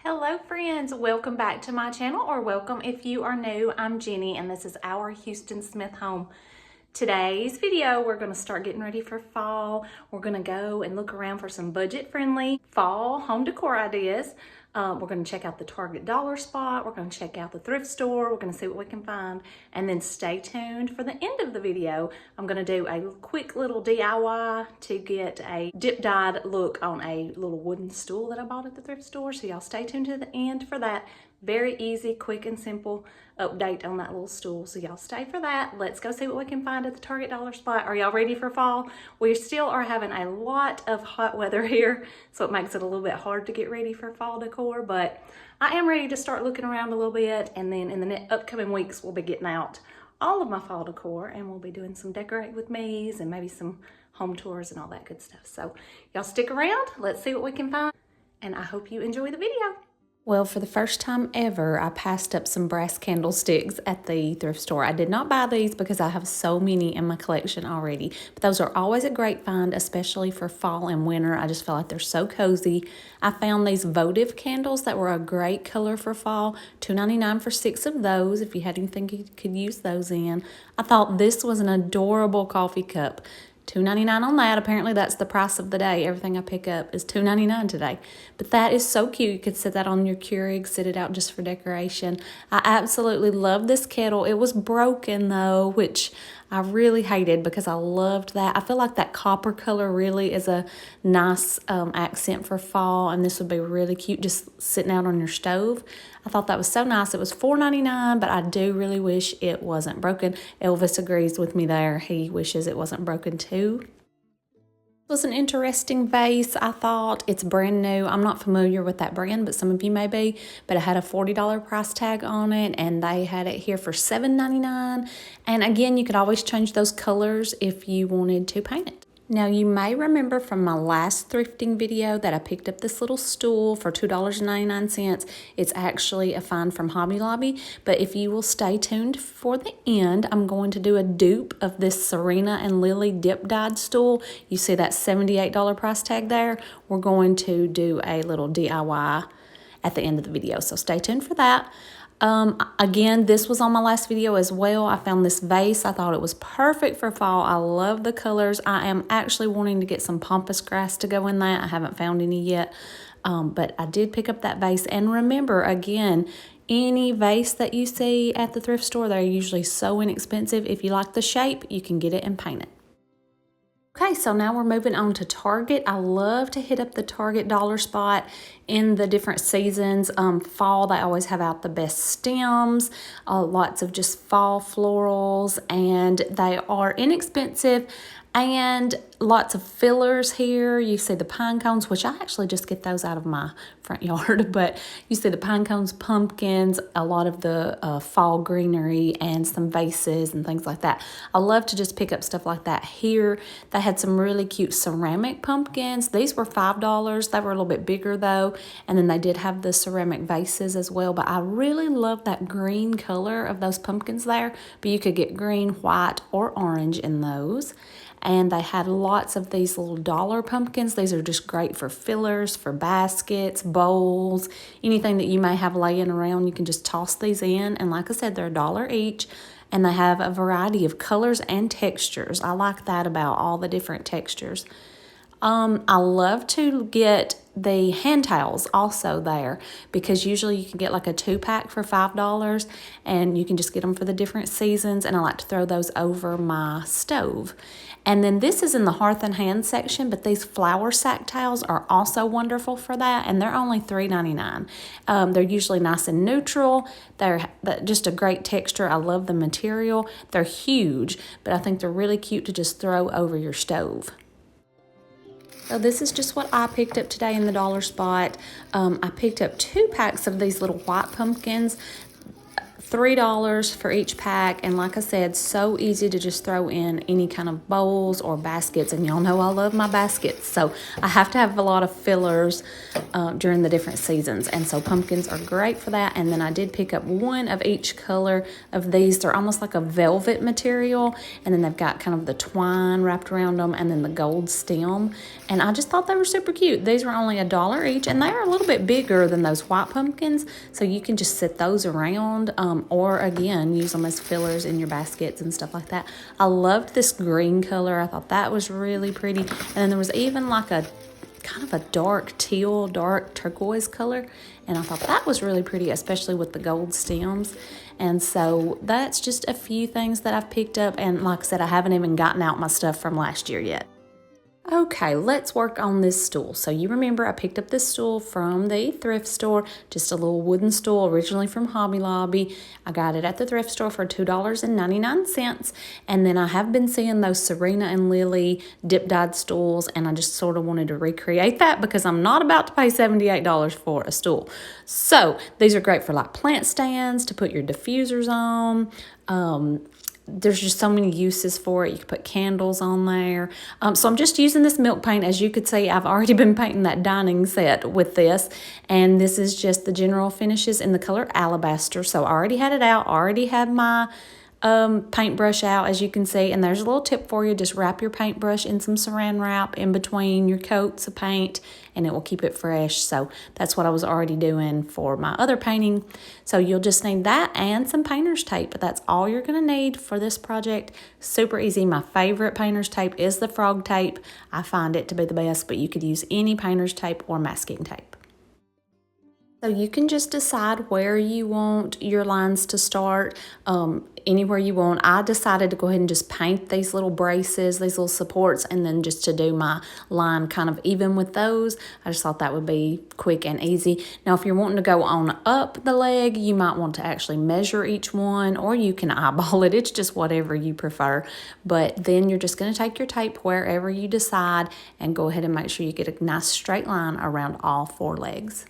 Hello friends, welcome back to my channel, or welcome if you are new. I'm Jenny and this is our Houston Smith home. Today's video, we're going to start getting ready for fall. We're going to go and look around for some budget-friendly fall home decor ideas. We're going to check out the Target dollar spot. We're going to check out the thrift store. We're going to see what we can find. And then stay tuned for the end of the video. I'm going to do a quick little DIY to get a dip-dyed look on a little wooden stool that I bought at the thrift store. So y'all stay tuned to the end for that. Very easy, quick, and simple update on that little stool. So y'all stay for that. Let's go see what we can find at the Target dollar spot. Are y'all ready for fall? We still are having a lot of hot weather here, so it makes it a little bit hard to get ready for fall decor, but I am ready to start looking around a little bit, and then in the upcoming weeks, we'll be getting out all of my fall decor, and we'll be doing some decorate with me's and maybe some home tours and all that good stuff. So y'all stick around. Let's see what we can find, and I hope you enjoy the video. Well, for the first time ever, I passed up some brass candlesticks at the thrift store. I did not buy these because I have so many in my collection already, but those are always a great find, especially for fall and winter. I just feel like they're so cozy. I found these votive candles that were a great color for fall, $2.99 for 6 of those, if you had anything you could use those in. I thought this was an adorable coffee cup. $2.99 on that. Apparently that's the price of the day. Everything I pick up is $2.99 today. But that is so cute. You could set that on your Keurig, sit it out just for decoration. I absolutely love this kettle. It was broken though, which I really hated because I loved that. I feel like that copper color really is a nice accent for fall, and this would be really cute just sitting out on your stove. I thought that was so nice. It was $4.99, but I do really wish it wasn't broken. Elvis agrees with me there. He wishes it wasn't broken too. It was an interesting vase, I thought. It's brand new. I'm not familiar with that brand, but some of you may be. But it had a $40 price tag on it, and they had it here for $7.99. And again, you could always change those colors if you wanted to paint it. Now, you may remember from my last thrifting video that I picked up this little stool for $2.99. It's actually a find from Hobby Lobby, but if you will stay tuned for the end, I'm going to do a dupe of this Serena and Lily dip-dyed stool. You see that $78 price tag there? We're going to do a little DIY at the end of the video, so stay tuned for that. Again, this was on my last video as well. I found this vase. I thought it was perfect for fall. I love the colors. I am actually wanting to get some pampas grass to go in that. I haven't found any yet, but I did pick up that vase. And remember, again, any vase that you see at the thrift store, they're usually so inexpensive. If you like the shape, you can get it and paint it. Okay, so now we're moving on to Target. I love to hit up the Target dollar spot in the different seasons. Fall, they always have out the best stems, lots of just fall florals, and they are inexpensive. And lots of fillers here. You see the pine cones, which I actually just get those out of my front yard, but you see the pine cones, pumpkins, a lot of the fall greenery, and some vases and things like that. I love to just pick up stuff like that here. They had some really cute ceramic pumpkins. These were $5. They were a little bit bigger though, and then they did have the ceramic vases as well, but I really love that green color of those pumpkins there, but you could get green, white, or orange in those. And they had lots of these little dollar pumpkins. These are just great for fillers, for baskets, bowls, anything that you may have laying around. You can just toss these in. And like I said, they're $1 each. And they have a variety of colors and textures. I like that about all the different textures. I love to get the hand towels also there, because usually you can get like a 2-pack for $5, and you can just get them for the different seasons, and I like to throw those over my stove. And then this is in the hearth and hand section, but these flour sack towels are also wonderful for that, and they're only $3.99. They're usually nice and neutral. They're just a great texture. I love the material. They're huge, but I think they're really cute to just throw over your stove. So this is just what I picked up today in the dollar spot. I picked up 2 packs of these little white pumpkins $3 for each pack, and like I said, so easy to just throw in any kind of bowls or baskets, and y'all know I love my baskets, so I have to have a lot of fillers during the different seasons, and so pumpkins are great for that. And then I did pick up one of each color of these. They're almost like a velvet material, and then they've got kind of the twine wrapped around them and then the gold stem, and I just thought they were super cute. These were only $1 each, and they are a little bit bigger than those white pumpkins, so you can just set those around or again use them as fillers in your baskets and stuff like that. I loved this green color. I thought that was really pretty, and then there was even like a kind of a dark teal, dark turquoise color, and I thought that was really pretty, especially with the gold stems. And so that's just a few things that I've picked up, and like I said, I haven't even gotten out my stuff from last year yet. Okay, let's work on this stool. So you remember I picked up this stool from the thrift store, just a little wooden stool originally from Hobby Lobby. I got it at the thrift store for $2.99, and then I have been seeing those Serena and Lily dip-dyed stools, and I just sort of wanted to recreate that because I'm not about to pay $78 for a stool. So these are great for like plant stands, to put your diffusers on. There's just so many uses for it. You can put candles on there. So I'm just using this milk paint. As you could see, I've already been painting that dining set with this. And this is just the general finishes in the color Alabaster. So I already had it out. Already had my paintbrush out, as you can see. And there's a little tip for you. Just wrap your paintbrush in some saran wrap in between your coats of paint, and it will keep it fresh. So that's what I was already doing for my other painting. So you'll just need that and some painter's tape. But that's all you're going to need for this project. Super easy. My favorite painter's tape is the frog tape. I find it to be the best, but you could use any painter's tape or masking tape. So you can just decide where you want your lines to start, anywhere you want. I decided to go ahead and just paint these little braces, these little supports, and then just to do my line kind of even with those. I just thought that would be quick and easy. Now, if you're wanting to go on up the leg, you might want to actually measure each one, or you can eyeball it. It's just whatever you prefer. But then you're just going to take your tape wherever you decide and go ahead and make sure you get a nice straight line around all 4 legs.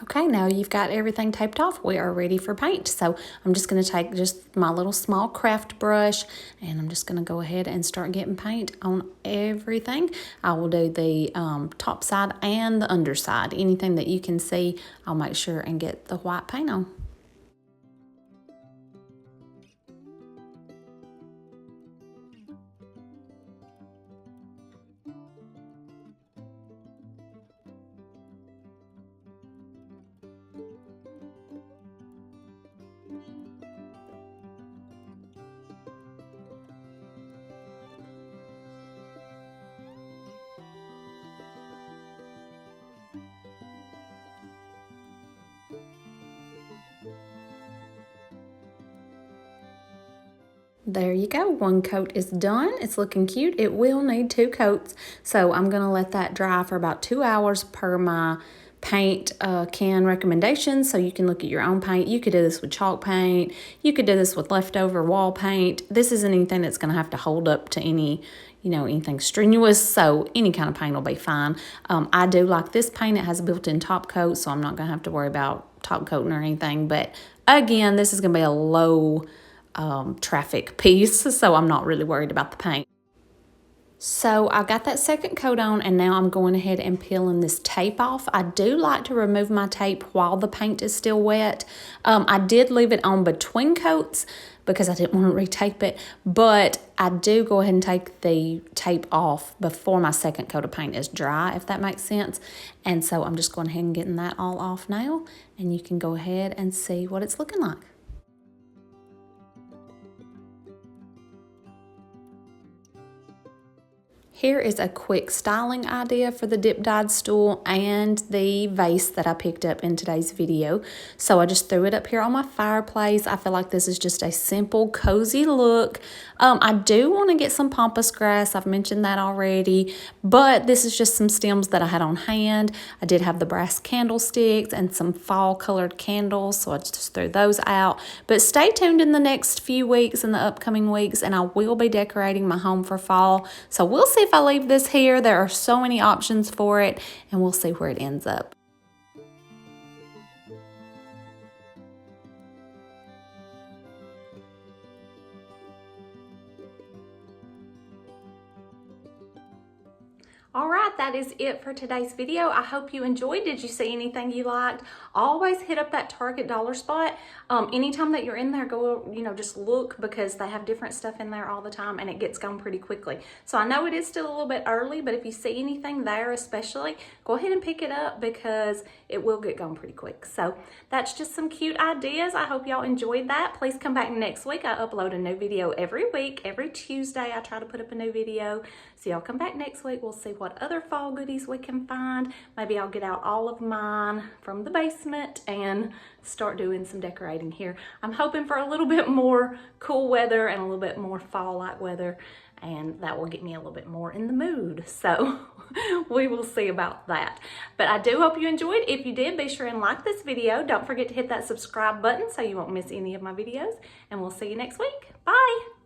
Okay, now you've got everything taped off. We are ready for paint. So I'm just going to take just my little small craft brush, and I'm just going to go ahead and start getting paint on everything. I will do the top side and the underside. Anything that you can see, I'll make sure and get the white paint on. There you go. 1 coat is done. It's looking cute. It will need 2 coats. So I'm going to let that dry for about 2 hours per my paint can recommendations. So you can look at your own paint. You could do this with chalk paint. You could do this with leftover wall paint. This isn't anything that's going to have to hold up to any, anything strenuous. So any kind of paint will be fine. I do like this paint. It has a built-in top coat, so I'm not going to have to worry about top coating or anything. But again, this is going to be a low traffic piece, so I'm not really worried about the paint. So I got that second coat on, and now I'm going ahead and peeling this tape off. I do like to remove my tape while the paint is still wet. I did leave it on between coats because I didn't want to retape it, but I do go ahead and take the tape off before my second coat of paint is dry, if that makes sense. And so I'm just going ahead and getting that all off now, and you can go ahead and see what it's looking like. Here is a quick styling idea for the dip dyed stool and the vase that I picked up in today's video. So I just threw it up here on my fireplace. I feel like this is just a simple, cozy look. I do want to get some pampas grass. I've mentioned that already, but this is just some stems that I had on hand. I did have the brass candlesticks and some fall colored candles, so I just threw those out. But stay tuned in the next few weeks, in the upcoming weeks, and I will be decorating my home for fall. So we'll see if I leave this here. There are so many options for it, and we'll see where it ends up. All right, that is it for today's video. I hope you enjoyed. Did you see anything you liked? Always hit up that Target dollar spot. Anytime that you're in there, go, just look, because they have different stuff in there all the time and it gets gone pretty quickly. So I know it is still a little bit early, but if you see anything there especially, go ahead and pick it up because it will get gone pretty quick. So that's just some cute ideas. I hope y'all enjoyed that. Please come back next week. I upload a new video every week. Every Tuesday I try to put up a new video. So y'all come back next week. We'll see what other fall goodies we can find. Maybe I'll get out all of mine from the basement and start doing some decorating here. I'm hoping for a little bit more cool weather and a little bit more fall-like weather, and that will get me a little bit more in the mood. So we will see about that. But I do hope you enjoyed. If you did, be sure and like this video. Don't forget to hit that subscribe button so you won't miss any of my videos, and we'll see you next week. Bye.